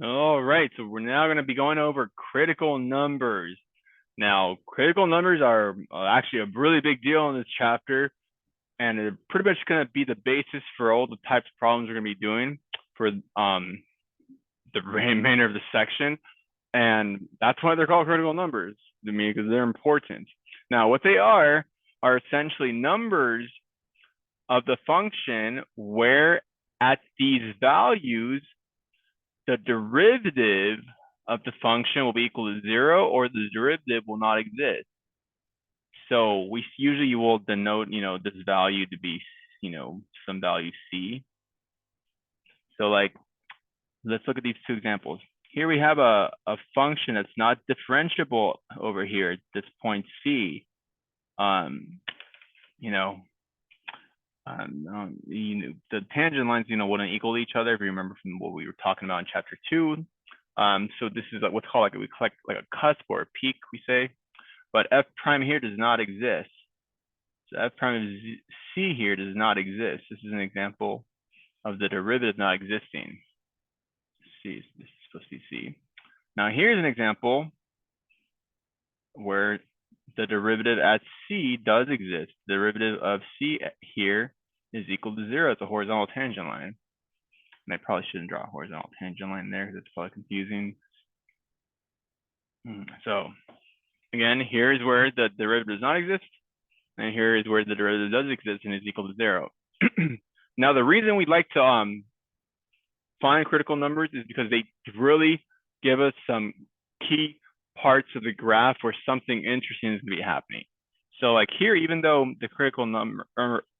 All right, so we're now going to be going over critical numbers. Now, critical numbers are actually a really big deal in this chapter, and they're pretty much going to be the basis for all the types of problems we're going to be doing for the remainder of the section. And that's why they're called critical numbers to me, because they're important. Now, what they are essentially numbers of the function where at these values, the derivative of the function will be equal to 0 or the derivative will not exist. So we usually will denote, this value to be, some value c. So like, let's look at these two examples. Here we have a function that's not differentiable over here at this point c. The tangent lines, wouldn't equal each other if you remember from what we were talking about in chapter 2. So this is what's called we collect like a cusp or a peak, we say, but f prime here does not exist. So f prime of c here does not exist. This is an example of the derivative not existing. C, this is supposed to be c. Now here's an example where the derivative at c does exist. The derivative of c here is equal to 0. It's a horizontal tangent line. And I probably shouldn't draw a horizontal tangent line there because it's probably confusing. So again, here's where the derivative does not exist. And here is where the derivative does exist and is equal to 0. Now, the reason we like to find critical numbers is because they really give us some key parts of the graph where something interesting is going to be happening. So like here, even though the critical number,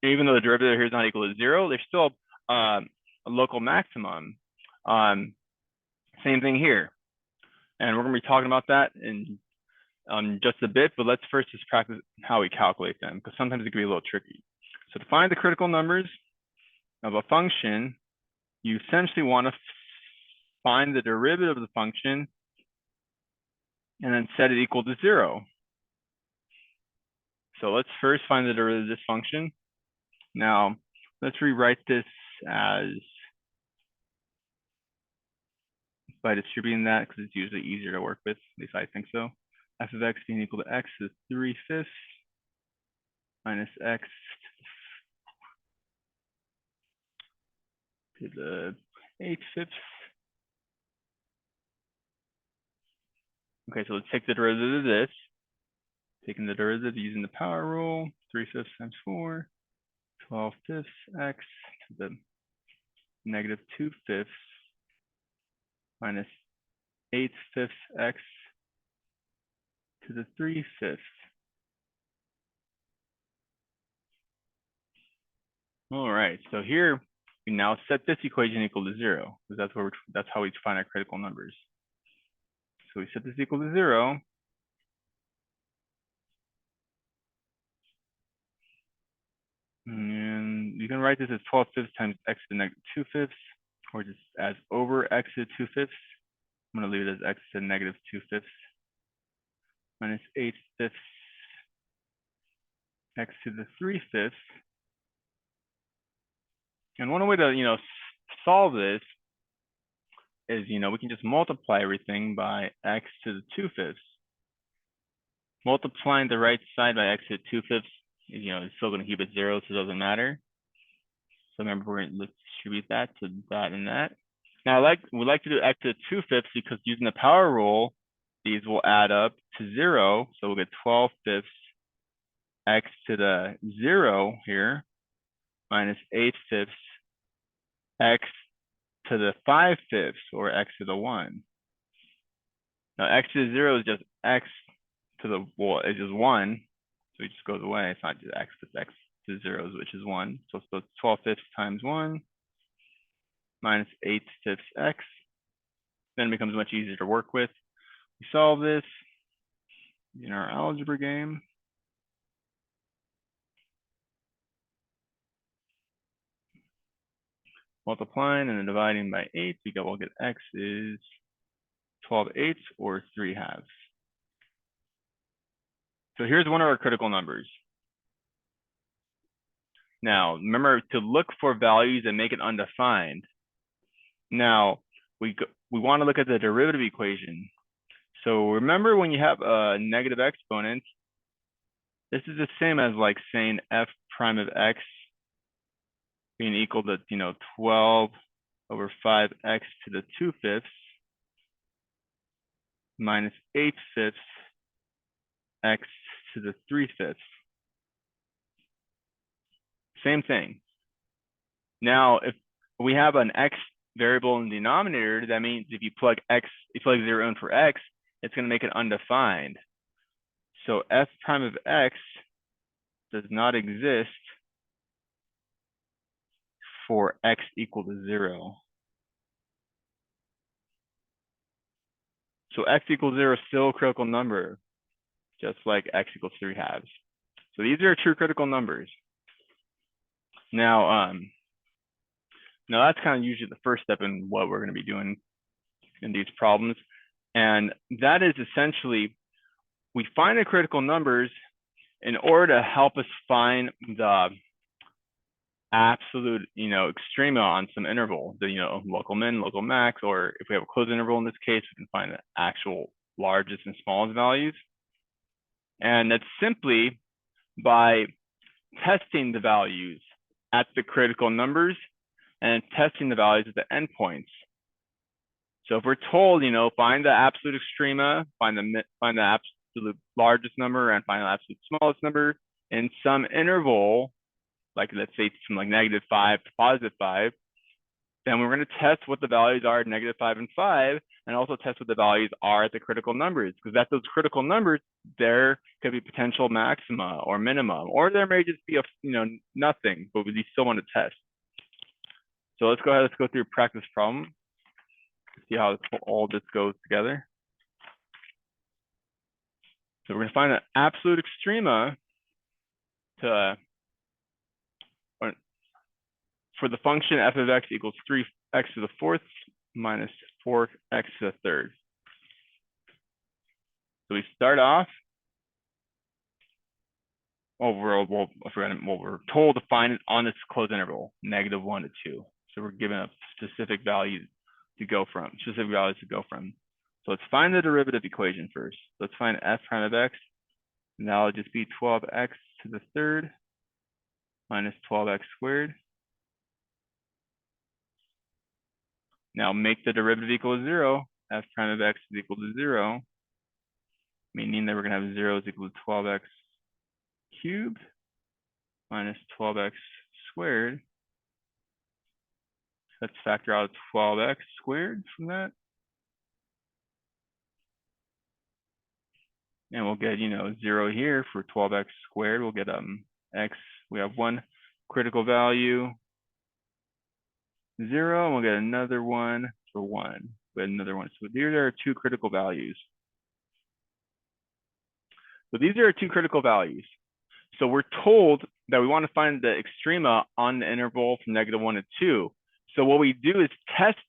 even though the derivative here is not equal to 0, there's still a local maximum. Same thing here. And we're going to be talking about that in just a bit, but let's first just practice how we calculate them, because sometimes it can be a little tricky. So to find the critical numbers of a function, you essentially want to find the derivative of the function and then set it equal to 0. So let's first find the derivative of this function. Now, let's rewrite this as, by distributing that, because it's usually easier to work with, at least I think so. F of x being equal to x is 3/5 minus x to the 8/5. Okay, so let's take the derivative of this. Taking the derivative using the power rule, 3/5 times 4, 12/5 x to the negative 2/5 minus 8/5 x to the 3/5. All right, so here we now set this equation equal to 0, because that's how we find our critical numbers. So we set this equal to 0. And you can write this as 12/5 times x to the negative 2/5, or just as over x to the 2/5. I'm going to leave it as x to the negative 2/5 minus 8/5 x to the 3/5. And one way to, solve this is, we can just multiply everything by x to the 2/5. Multiplying the right side by x to the 2/5, it's still going to keep it 0, so it doesn't matter. So remember, we're going to distribute that to that and that. Now, we like to do x to the 2/5 because using the power rule, these will add up to 0. So we'll get 12/5 x to the 0 here minus 8/5 x to the 5/5, or x to the 1. Now, x to the 0 is just x to the, well, it's just 1. So it just goes away. It's not just x, it's x to 0, which is 1. So it's 12/5 times 1 minus 8/5 x. Then it becomes much easier to work with. We solve this in our algebra game. Multiplying and then dividing by 8, we'll get x is 12/8 or 3/2. So here's one of our critical numbers. Now, remember to look for values that make it undefined. Now, we want to look at the derivative equation. So remember when you have a negative exponent, this is the same as like saying f prime of x being equal to, 12 over 5x to the 2/5 minus 8/5 x to the 3/5. Same thing. Now, if we have an x variable in the denominator, that means if you plug 0 in for x, it's going to make it undefined. So f prime of x does not exist for x equal to 0. So x equals 0 is still a critical number, just like x equals 3/2. So these are true critical numbers. Now, now that's kind of usually the first step in what we're going to be doing in these problems. And that is essentially, we find the critical numbers in order to help us find the absolute, extrema on some interval, the, local min, local max, or if we have a closed interval in this case, we can find the actual largest and smallest values. And that's simply by testing the values at the critical numbers and testing the values at the endpoints. So if we're told, find the absolute extrema, find the absolute largest number, and find the absolute smallest number in some interval, like let's say from like -5 to +5, then we're going to test what the values are at -5 and 5, and also test what the values are at the critical numbers, because at those critical numbers, there could be potential maxima or minimum, or there may just be nothing, but we still want to test. So let's go ahead, let's go through a practice problem, see how all this goes together. So we're going to find the absolute extrema for the function f of x equals 3x to the 4th minus 4x to the 3rd. So we start off, we're told to find it on this closed interval, -1 to 2. So we're given a specific value to go from, So let's find the derivative equation first. Let's find f prime of x. Now it'll just be 12x to the 3rd minus 12x squared. Now make the derivative equal to 0. F prime of x is equal to 0, meaning that we're going to have 0 is equal to 12x cubed minus 12x squared. Let's factor out 12x squared from that. And we'll get, 0 here for 12x squared. We'll get x, we have one critical value, 0, and we'll get another one for 1. We had another one. So these are our two critical values. So these are our two critical values. So we're told that we want to find the extrema on the interval from -1 to 2. So what we do is test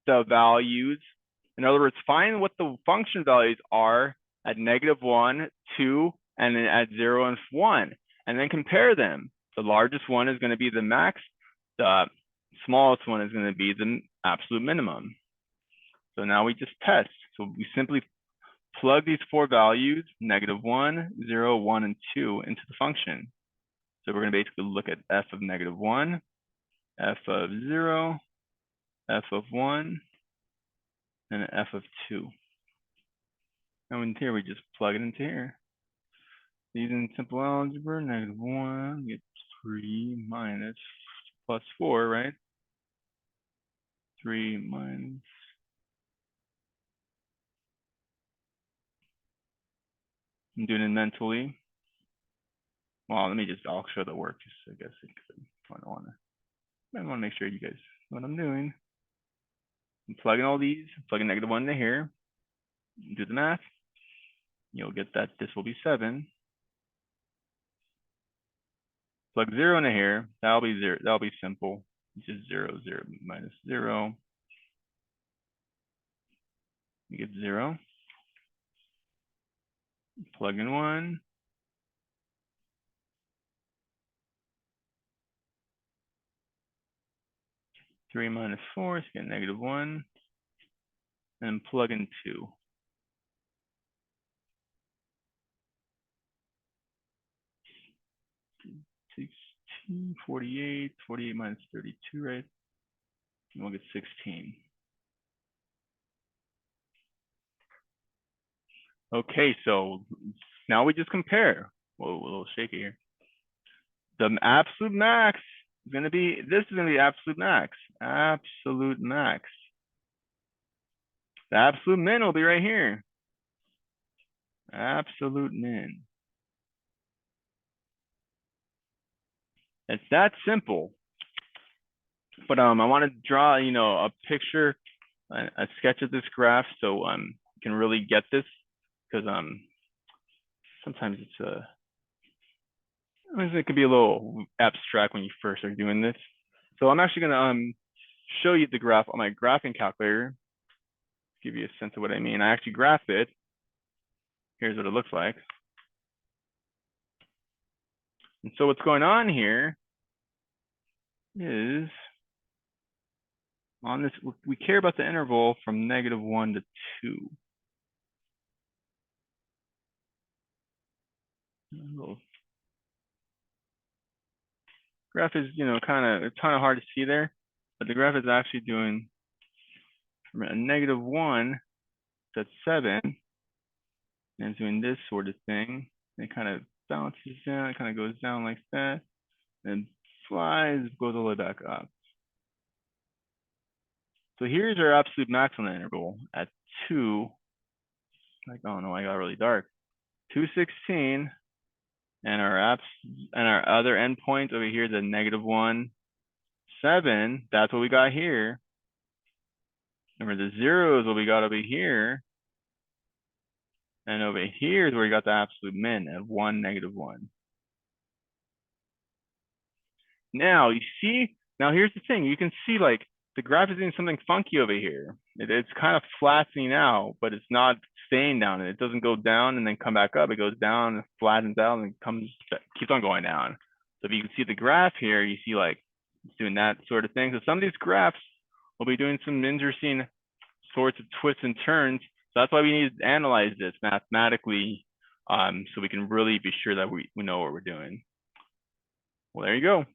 the values. In other words, find what the function values are at -1, 2, and then at 0 and 1, and then compare them. The largest one is going to be the max. The smallest one is going to be the absolute minimum. So now we just test. So we simply plug these four values, -1, 0, 1, and 2, into the function. So we're going to basically look at f of -1, f of 0, f of 1, and f of 2. And in here, we just plug it into here. Using simple algebra, -1, get 3 minus plus 4, right? 3 minus. I'm doing it mentally. Well, I'll show the work, just I guess I want to make sure you guys know what I'm doing. I'm plugging all these, plugging -1 into here. Do the math. You'll get that this will be 7. Plug 0 into here. That'll be 0. That'll be simple. It's just 0, 0 minus 0. You get 0. Plug in 1. Three minus 4, so you get -1. and plug in 2. $16, 48, 48 minus 32, right? And we'll get 16. Okay, so now we just compare. Whoa, a little shaky here. The absolute max is going to be, this is going to be absolute max. Absolute max. The absolute min will be right here. Absolute min. It's that simple. But I want to draw, a picture, a sketch of this graph, so you can really get this, because sometimes it can be a little abstract when you first are doing this. So I'm actually gonna show you the graph on my graphing calculator, give you a sense of what I mean. I actually graphed it. Here's what it looks like. And so what's going on here is, on this, we care about the interval from -1 to 2. Graph is, it's kind of hard to see there, but the graph is actually doing from a -1 to 7, and it's doing this sort of thing. It kind of bounces down, it kind of goes down like that, and flies, goes all the way back up. So here's our absolute max on the interval at 2. Like, oh no, I got really dark. 216, and our other endpoint over here, the -1, 7. That's what we got here. Remember, the 0 is what we got over here, and over here is where we got the absolute min at 1, -1. Now you see. Now here's the thing. You can see like the graph is doing something funky over here. It's kind of flattening out, but it's not staying down. It doesn't go down and then come back up. It goes down and flattens out and keeps on going down. So if you can see the graph here, you see like it's doing that sort of thing. So some of these graphs will be doing some interesting sorts of twists and turns. So that's why we need to analyze this mathematically, so we can really be sure that we know what we're doing. Well, there you go.